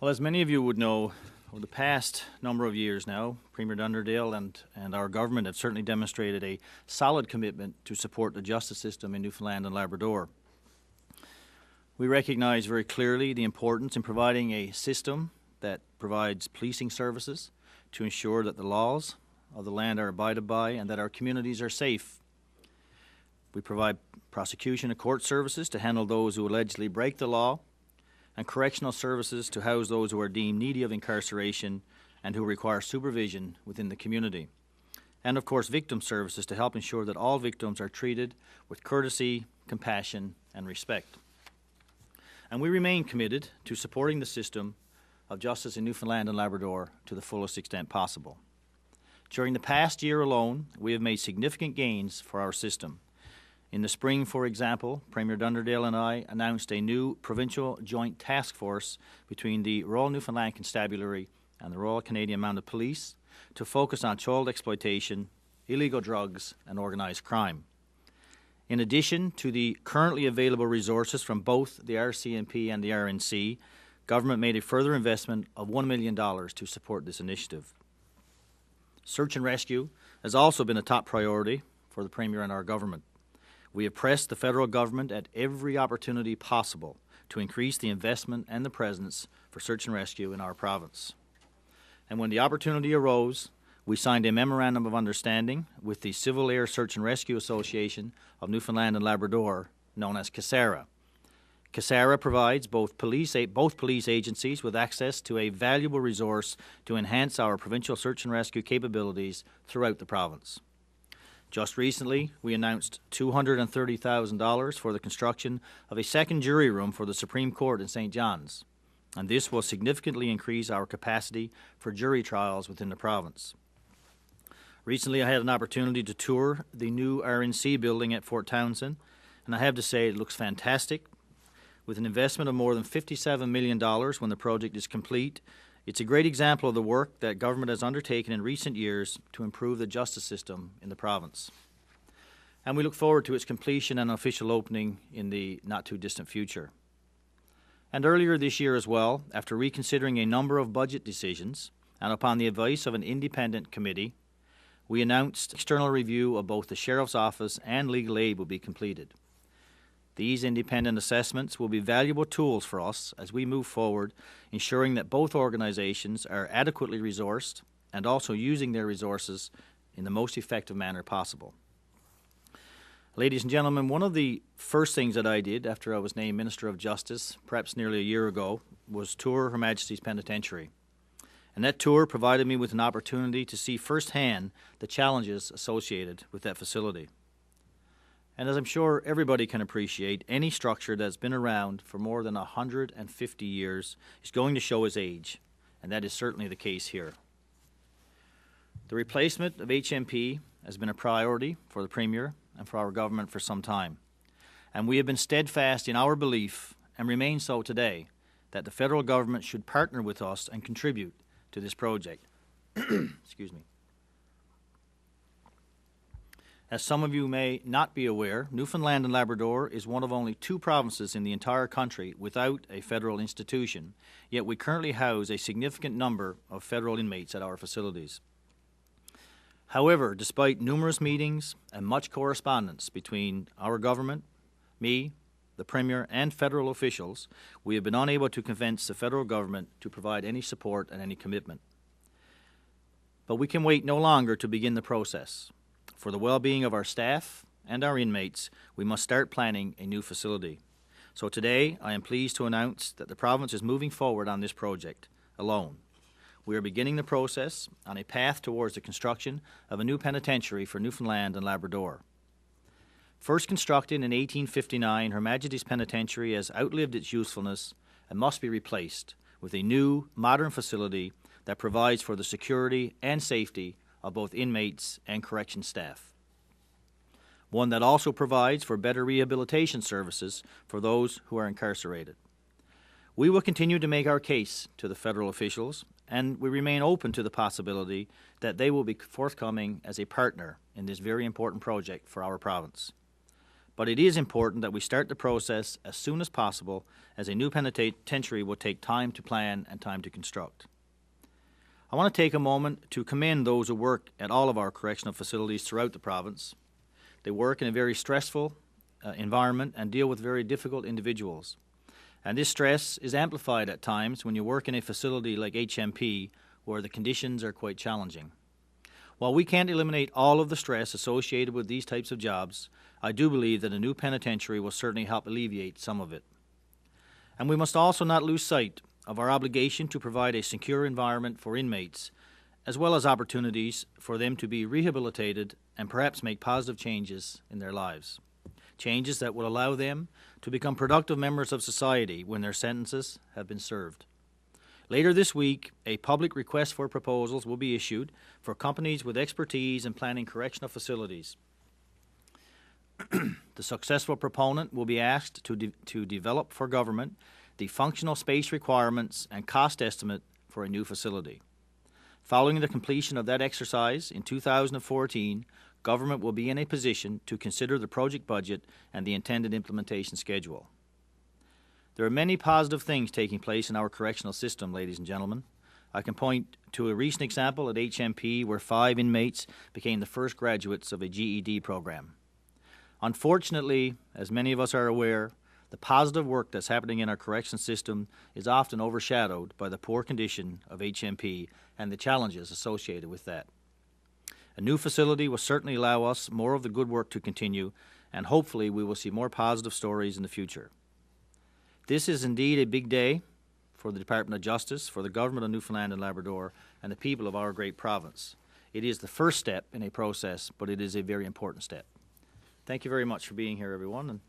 Well, as many of you would know, over the past number of years now, Premier Dunderdale and our government have certainly demonstrated a solid commitment to support the justice system in Newfoundland and Labrador. We recognise very clearly the importance in providing a system that provides policing services to ensure that the laws of the land are abided by and that our communities are safe. We provide prosecution and court services to handle those who allegedly break the law, and correctional services to house those who are deemed needy of incarceration and who require supervision within the community. And of course, victim services to help ensure that all victims are treated with courtesy, compassion, and respect. And we remain committed to supporting the system of justice in Newfoundland and Labrador to the fullest extent possible. During the past year alone, we have made significant gains for our system. In the spring, for example, Premier Dunderdale and I announced a new provincial joint task force between the Royal Newfoundland Constabulary and the Royal Canadian Mounted Police to focus on child exploitation, illegal drugs, and organised crime. In addition to the currently available resources from both the RCMP and the RNC, Government made a further investment of $1 million to support this initiative. Search and rescue has also been a top priority for the Premier and our government. We have pressed the federal government at every opportunity possible to increase the investment and the presence for search and rescue in our province. And when the opportunity arose, we signed a memorandum of understanding with the Civil Air Search and Rescue Association of Newfoundland and Labrador, known as CSARA. CSARA provides both police agencies with access to a valuable resource to enhance our provincial search and rescue capabilities throughout the province. Just recently, we announced $230,000 for the construction of a second jury room for the Supreme Court in St. John's, and this will significantly increase our capacity for jury trials within the province. Recently, I had an opportunity to tour the new RNC building at Fort Townsend, and I have to say it looks fantastic. With an investment of more than $57 million when the project is complete, it's a great example of the work that government has undertaken in recent years to improve the justice system in the province. And we look forward to its completion and official opening in the not-too-distant future. And earlier this year as well, after reconsidering a number of budget decisions, and upon the advice of an independent committee, we announced external review of both the Sheriff's Office and legal aid will be completed. These independent assessments will be valuable tools for us as we move forward, ensuring that both organizations are adequately resourced and also using their resources in the most effective manner possible. Ladies and gentlemen, one of the first things that I did after I was named Minister of Justice, perhaps nearly a year ago, was tour Her Majesty's Penitentiary. And that tour provided me with an opportunity to see firsthand the challenges associated with that facility. And as I'm sure everybody can appreciate, any structure that's been around for more than 150 years is going to show its age, and that is certainly the case here. The replacement of HMP has been a priority for the Premier and for our government for some time, and we have been steadfast in our belief, and remain so today, that the federal government should partner with us and contribute to this project. Excuse me. As some of you may not be aware, Newfoundland and Labrador is one of only 2 provinces in the entire country without a federal institution, yet we currently house a significant number of federal inmates at our facilities. However, despite numerous meetings and much correspondence between our government, me, the Premier, and federal officials, we have been unable to convince the federal government to provide any support and any commitment. But we can wait no longer to begin the process. For the well-being of our staff and our inmates, we must start planning a new facility. So today, I am pleased to announce that the province is moving forward on this project alone. We are beginning the process on a path towards the construction of a new penitentiary for Newfoundland and Labrador. First constructed in 1859, Her Majesty's Penitentiary has outlived its usefulness and must be replaced with a new, modern facility that provides for the security and safety of both inmates and correction staff. One that also provides for better rehabilitation services for those who are incarcerated. We will continue to make our case to the federal officials, and we remain open to the possibility that they will be forthcoming as a partner in this very important project for our province. but it is important that we start the process as soon as possible, as a new penitentiary will take time to plan and time to construct. I want to take a moment to commend those who work at all of our correctional facilities throughout the province. They work in a very stressful environment and deal with very difficult individuals. And this stress is amplified at times when you work in a facility like HMP, where the conditions are quite challenging. While we can't eliminate all of the stress associated with these types of jobs, I do believe that a new penitentiary will certainly help alleviate some of it. And we must also not lose sight of our obligation to provide a secure environment for inmates, as well as opportunities for them to be rehabilitated and perhaps make positive changes in their lives. Changes that will allow them to become productive members of society when their sentences have been served. Later this week, a public request for proposals will be issued for companies with expertise in planning correctional facilities. The successful proponent will be asked to develop for government the functional space requirements and cost estimate for a new facility. Following the completion of that exercise in 2014, government will be in a position to consider the project budget and the intended implementation schedule. There are many positive things taking place in our correctional system, ladies and gentlemen. I can point to a recent example at HMP where 5 inmates became the first graduates of a GED program. Unfortunately, as many of us are aware, the positive work that's happening in our correction system is often overshadowed by the poor condition of HMP and the challenges associated with that. A new facility will certainly allow us more of the good work to continue, and hopefully we will see more positive stories in the future. This is indeed a big day for the Department of Justice, for the Government of Newfoundland and Labrador, and the people of our great province. It is the first step in a process, but it is a very important step. Thank you very much for being here, everyone. And